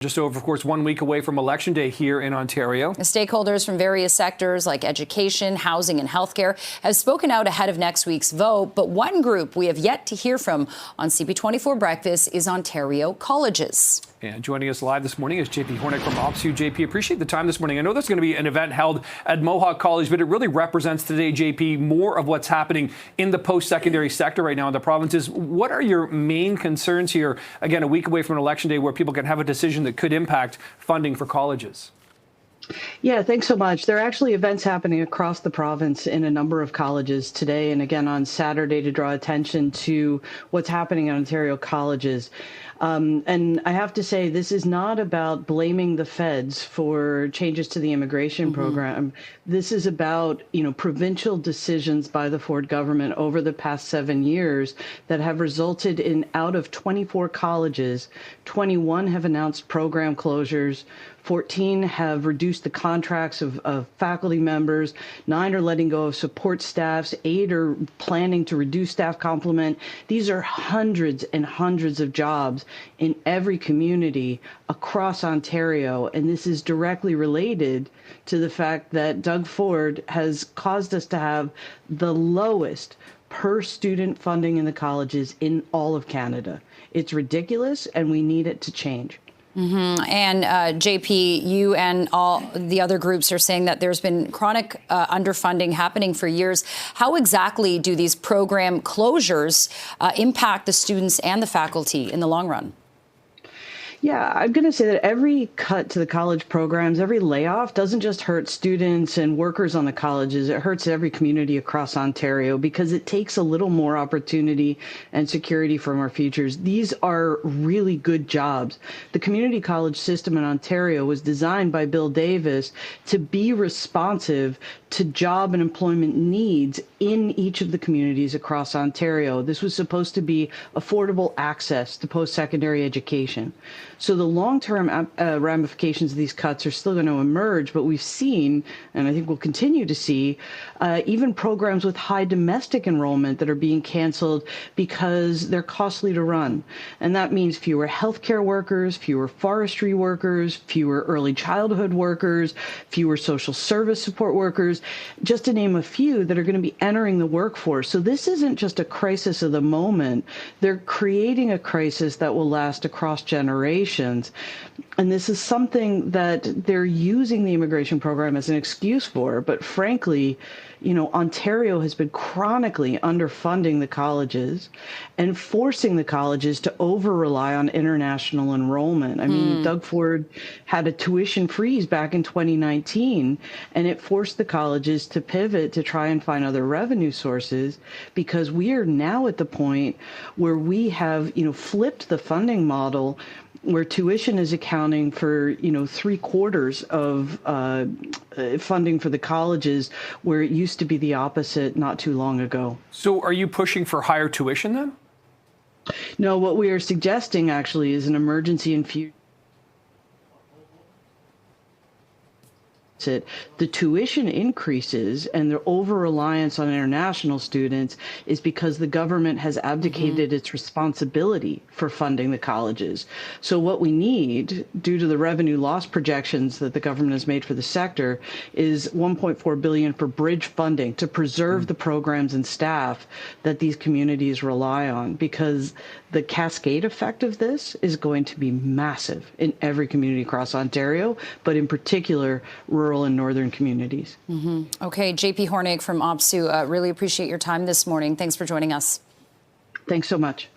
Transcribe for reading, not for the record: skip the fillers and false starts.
Just over, of course, 1 week away from Election Day here in Ontario. Stakeholders from various sectors like education, housing and healthcare have spoken out ahead of next week's vote. But one group we have yet to hear from on CP24 Breakfast is Ontario colleges. And joining us live this morning is JP Hornick from OPSEU. JP, appreciate the time this morning. I know there's going to be an event held at Mohawk College, but it really represents today, JP, more of what's happening in the post-secondary sector right now in the provinces. What are your main concerns here, again, a week away from an election day where people can have a decision that could impact funding for colleges? Yeah, thanks so much. There are actually events happening across the province in a number of colleges today and again on Saturday to draw attention to what's happening in Ontario colleges. And I have to say, this is not about blaming the feds for changes to the immigration program. This is about, provincial decisions by the Ford government over the past 7 years that have resulted in, out of 24 colleges, 21 have announced program closures, 14 have reduced the contracts of faculty members, 9 are letting go of support staffs, 8 are planning to reduce staff complement. These are hundreds and hundreds of jobs in every community across Ontario, and this is directly related to the fact that Doug Ford has caused us to have the lowest per student funding in the colleges in all of Canada. It's ridiculous, and we need it to change. And JP, you and all the other groups are saying that there's been chronic underfunding happening for years. How exactly do these program closures impact the students and the faculty in the long run? Yeah, I'm going to say that every cut to the college programs, every layoff doesn't just hurt students and workers on the colleges. It hurts every community across Ontario because it takes a little more opportunity and security from our futures. These are really good jobs. The community college system in Ontario was designed by Bill Davis to be responsive to job and employment needs in each of the communities across Ontario. This was supposed to be affordable access to post-secondary education. So the long-term ramifications of these cuts are still going to emerge, but we've seen, and I think we'll continue to see, even programs with high domestic enrollment that are being canceled because they're costly to run. And that means fewer healthcare workers, fewer forestry workers, fewer early childhood workers, fewer social service support workers, just to name a few that are going to be entering the workforce. So this isn't just a crisis of the moment. They're creating a crisis that will last across generations. And this is something that they're using the immigration program as an excuse for. But frankly, Ontario has been chronically underfunding the colleges and forcing the colleges to over-rely on international enrollment. I mean, Doug Ford had a tuition freeze back in 2019, and it forced the colleges to pivot to try and find other revenue sources because we are now at the point where we have, flipped the funding model where tuition is accounting for, 3/4 of funding for the colleges, where it used to be the opposite not too long ago. So are you pushing for higher tuition then? No, what we are suggesting actually is an emergency infusion. The tuition increases and the over-reliance on international students is because the government has abdicated its responsibility for funding the colleges. So what we need, due to the revenue loss projections that the government has made for the sector, is $1.4 billion for bridge funding to preserve the programs and staff that these communities rely on, because the cascade effect of this is going to be massive in every community across Ontario, but in particular, rural and northern communities. Okay, JP Hornick from OPSEU, really appreciate your time this morning. Thanks for joining us. Thanks so much.